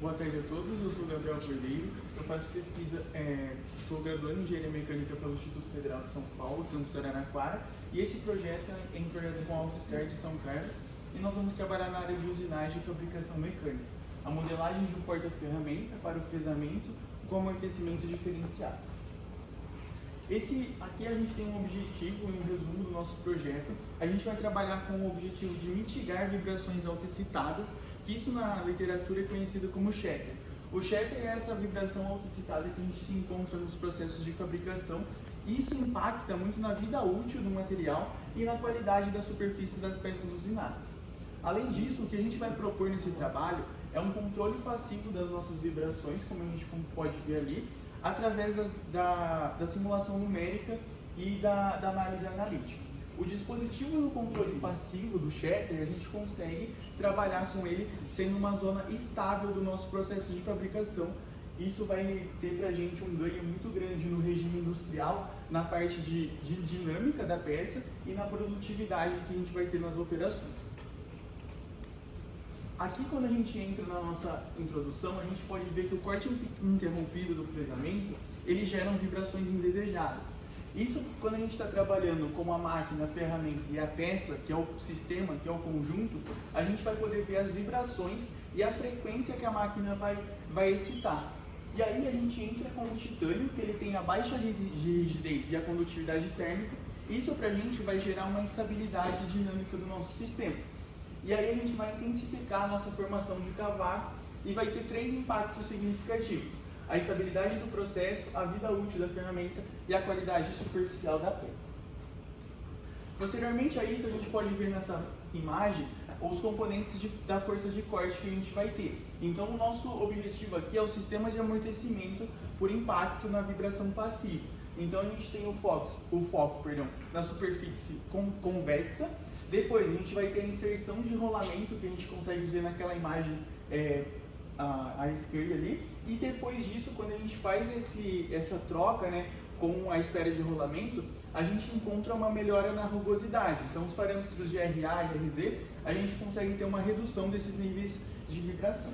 Boa tarde a todos, eu sou o Gabriel Cordeiro, eu faço pesquisa, sou graduando em Engenharia Mecânica pelo Instituto Federal de São Paulo, campus Araraquara, e este projeto é um projeto com a UFSCar de São Carlos, e nós vamos trabalhar na área de usinagem e fabricação mecânica, a modelagem de um porta-ferramenta para o fresamento com amortecimento diferenciado. Aqui a gente tem um objetivo, um resumo do nosso projeto. A gente vai trabalhar com o objetivo de mitigar vibrações autoexcitadas, que isso na literatura é conhecido como shatter. O shatter é essa vibração autoexcitada que a gente se encontra nos processos de fabricação, e isso impacta muito na vida útil do material e na qualidade da superfície das peças usinadas. Além disso, o que a gente vai propor nesse trabalho é um controle passivo das nossas vibrações, como a gente pode ver ali, através da simulação numérica e da análise analítica. O dispositivo do controle passivo do shatter, a gente consegue trabalhar com ele sendo uma zona estável do nosso processo de fabricação. Isso vai ter para a gente um ganho muito grande no regime industrial, na parte de dinâmica da peça e na produtividade que a gente vai ter nas operações. Aqui, quando a gente entra na nossa introdução, a gente pode ver que o corte interrompido do fresamento, ele gera vibrações indesejadas. Isso, quando a gente está trabalhando com a máquina, a ferramenta e a peça, que é o sistema, que é o conjunto, a gente vai poder ver as vibrações e a frequência que a máquina vai excitar. E aí a gente entra com o titânio, que ele tem a baixa rigidez e a condutividade térmica. Isso para a gente vai gerar uma estabilidade dinâmica do nosso sistema. E aí a gente vai intensificar a nossa formação de cavaco e vai ter 3 impactos significativos: a estabilidade do processo, a vida útil da ferramenta e a qualidade superficial da peça. Posteriormente a isso, a gente pode ver nessa imagem os componentes da força de corte que a gente vai ter. Então o nosso objetivo aqui é o sistema de amortecimento por impacto na vibração passiva. Então a gente tem o foco na superfície convexa. Depois a gente vai ter a inserção de rolamento, que a gente consegue ver naquela imagem à esquerda ali. E depois disso, quando a gente faz essa troca, né, com a esfera de rolamento, a gente encontra uma melhora na rugosidade. Então os parâmetros de RA e RZ, a gente consegue ter uma redução desses níveis de vibração.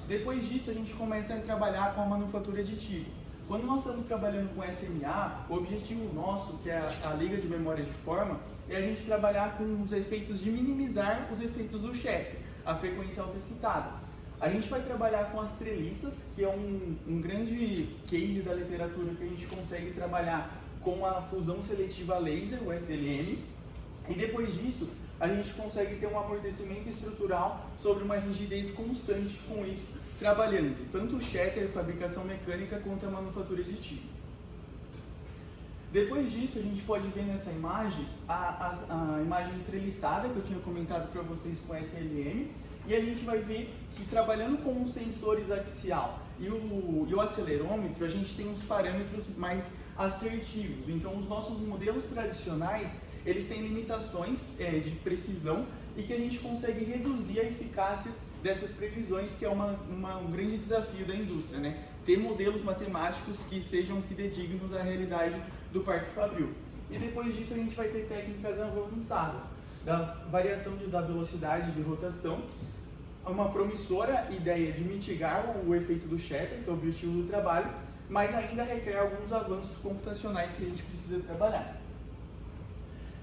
Depois disso, a gente começa a trabalhar com a manufatura aditiva. Quando nós estamos trabalhando com SMA, o objetivo nosso, que é a liga de memória de forma, é a gente trabalhar com os efeitos de minimizar os efeitos do shatter, a frequência autoexcitada. A gente vai trabalhar com as treliças, que é um grande case da literatura que a gente consegue trabalhar com a fusão seletiva laser, o SLM, e depois disso a gente consegue ter um amortecimento estrutural sobre uma rigidez constante com isso, trabalhando tanto o shatter, fabricação mecânica, quanto a manufatura aditiva. Depois disso, a gente pode ver nessa imagem a imagem treliçada que eu tinha comentado para vocês com SLM, e a gente vai ver que trabalhando com os sensores axial e o acelerômetro, a gente tem uns parâmetros mais assertivos. Então os nossos modelos tradicionais, eles têm limitações de precisão e que a gente consegue reduzir a eficácia dessas previsões, que é um grande desafio da indústria, né? Ter modelos matemáticos que sejam fidedignos à realidade do parque fabril. E depois disso a gente vai ter técnicas avançadas, da variação da velocidade de rotação, uma promissora ideia de mitigar o efeito do shatter, que é o objetivo do trabalho, mas ainda requer alguns avanços computacionais que a gente precisa trabalhar.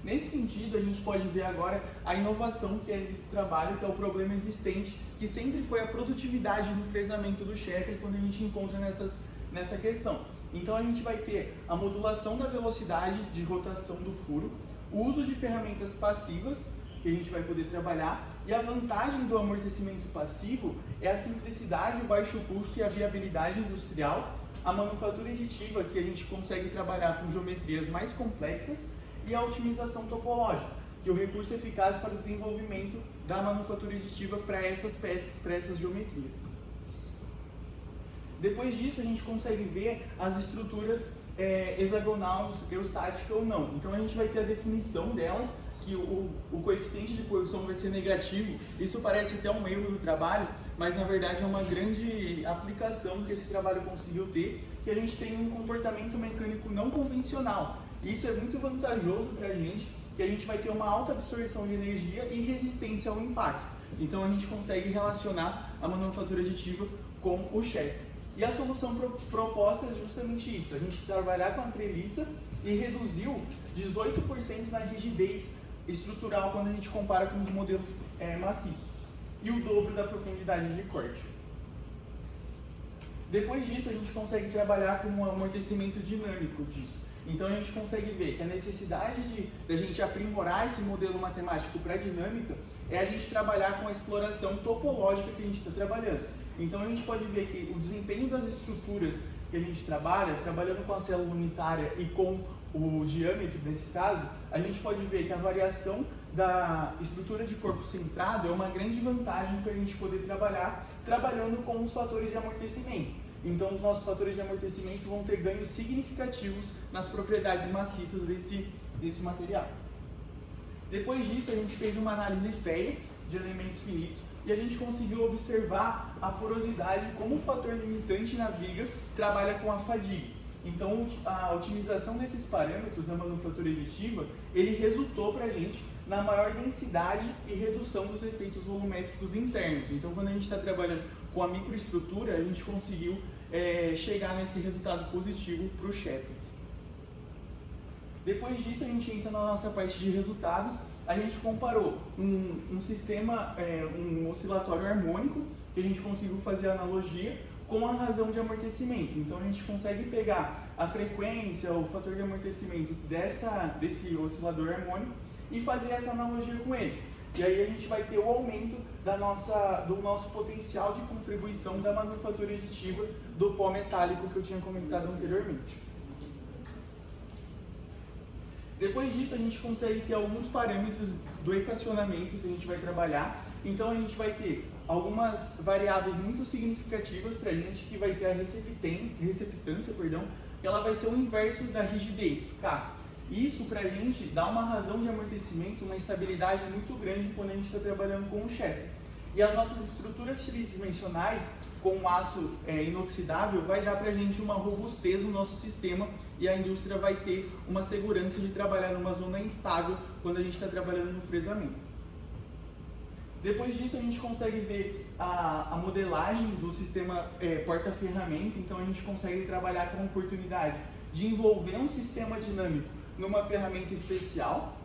Nesse sentido, a gente pode ver agora a inovação que é esse trabalho, que é o problema existente, que sempre foi a produtividade do fresamento do shatter quando a gente encontra nessa questão. Então a gente vai ter a modulação da velocidade de rotação do furo, o uso de ferramentas passivas, que a gente vai poder trabalhar, e a vantagem do amortecimento passivo é a simplicidade, o baixo custo e a viabilidade industrial, a manufatura aditiva, que a gente consegue trabalhar com geometrias mais complexas, e a otimização topológica, que é o recurso eficaz para o desenvolvimento da manufatura aditiva para essas peças, para essas geometrias. Depois disso, a gente consegue ver as estruturas hexagonal, eustática ou não. Então a gente vai ter a definição delas, que o coeficiente de coerção vai ser negativo. Isso parece até um erro do trabalho, mas na verdade é uma grande aplicação que esse trabalho conseguiu ter, que a gente tem um comportamento mecânico não convencional. Isso é muito vantajoso para a gente, que a gente vai ter uma alta absorção de energia e resistência ao impacto. Então a gente consegue relacionar a manufatura aditiva com o shatter. E a solução proposta é justamente isso, a gente trabalhar com a treliça e reduziu 18% na rigidez estrutural quando a gente compara com os modelos maciços, e o dobro da profundidade de corte. Depois disso, a gente consegue trabalhar com um amortecimento dinâmico disso. Então a gente consegue ver que a necessidade de a gente aprimorar esse modelo matemático para a dinâmica é a gente trabalhar com a exploração topológica que a gente está trabalhando. Então a gente pode ver que o desempenho das estruturas que a gente trabalha, trabalhando com a célula unitária e com o diâmetro nesse caso, a gente pode ver que a variação da estrutura de corpo centrado é uma grande vantagem para a gente poder trabalhar trabalhando com os fatores de amortecimento. Então os nossos fatores de amortecimento vão ter ganhos significativos nas propriedades maciças desse material. Depois disso, a gente fez uma análise FEA de elementos finitos e a gente conseguiu observar a porosidade como um fator limitante na viga trabalha com a fadiga. Então, a otimização desses parâmetros na manufatura aditiva, ele resultou para a gente na maior densidade e redução dos efeitos volumétricos internos. Então, quando a gente está trabalhando com a microestrutura, a gente conseguiu chegar nesse resultado positivo para o shatter. Depois disso, a gente entra na nossa parte de resultados. A gente comparou um sistema, um oscilatório harmônico, que a gente conseguiu fazer a analogia com a razão de amortecimento. Então a gente consegue pegar a frequência, o fator de amortecimento desse oscilador harmônico e fazer essa analogia com eles. E aí a gente vai ter o aumento do nosso potencial de contribuição da manufatura aditiva do pó metálico que eu tinha comentado anteriormente. Depois disso, a gente consegue ter alguns parâmetros do equacionamento que a gente vai trabalhar. Então, a gente vai ter algumas variáveis muito significativas para a gente, que vai ser a receptância, que ela vai ser o inverso da rigidez, K. Isso, para a gente, dá uma razão de amortecimento, uma estabilidade muito grande quando a gente está trabalhando com o shatter. E as nossas estruturas tridimensionais, com aço inoxidável, vai dar para a gente uma robustez no nosso sistema e a indústria vai ter uma segurança de trabalhar numa zona instável quando a gente está trabalhando no fresamento. Depois disso, a gente consegue ver a modelagem do sistema porta-ferramenta, então a gente consegue trabalhar com a oportunidade de envolver um sistema dinâmico numa ferramenta especial.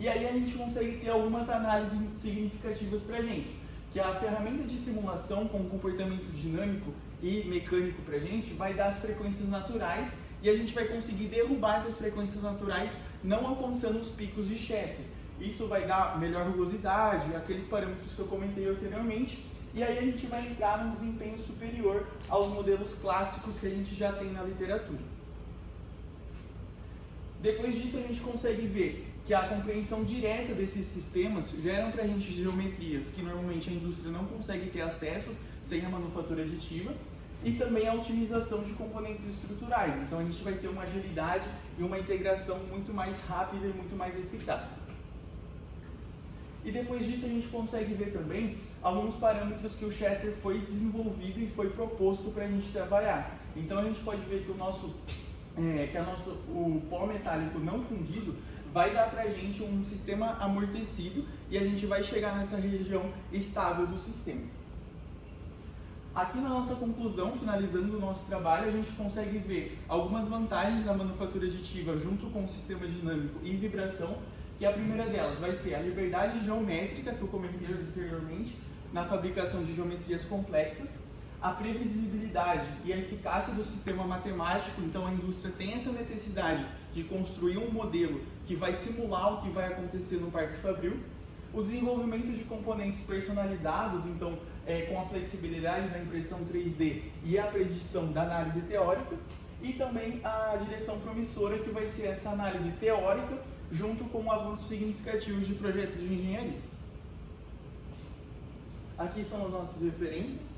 E aí a gente consegue ter algumas análises significativas para a gente. Que a ferramenta de simulação com comportamento dinâmico e mecânico para a gente vai dar as frequências naturais e a gente vai conseguir derrubar essas frequências naturais não alcançando os picos de shatter. Isso vai dar melhor rugosidade, aqueles parâmetros que eu comentei anteriormente, e aí a gente vai entrar num desempenho superior aos modelos clássicos que a gente já tem na literatura. Depois disso, a gente consegue ver que a compreensão direta desses sistemas geram para a gente geometrias que normalmente a indústria não consegue ter acesso sem a manufatura aditiva, e também a otimização de componentes estruturais. Então a gente vai ter uma agilidade e uma integração muito mais rápida e muito mais eficaz. E depois disso a gente consegue ver também alguns parâmetros que o shatter foi desenvolvido e foi proposto para a gente trabalhar. Então a gente pode ver que o pó metálico não fundido vai dar para a gente um sistema amortecido e a gente vai chegar nessa região estável do sistema. Aqui na nossa conclusão, finalizando o nosso trabalho, a gente consegue ver algumas vantagens da manufatura aditiva junto com o sistema dinâmico e vibração, que a primeira delas vai ser a liberdade geométrica, que eu comentei anteriormente, na fabricação de geometrias complexas, a previsibilidade e a eficácia do sistema matemático. Então a indústria tem essa necessidade de construir um modelo que vai simular o que vai acontecer no Parque Fabril, o desenvolvimento de componentes personalizados, então com a flexibilidade da impressão 3D e a predição da análise teórica, e também a direção promissora, que vai ser essa análise teórica junto com avanços significativos de projetos de engenharia. Aqui são as nossas referências.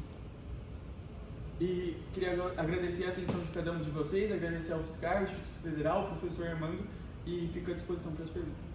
E queria agradecer a atenção de cada um de vocês, agradecer ao UFSCar, ao Instituto Federal, ao professor Armando, e fico à disposição para as perguntas.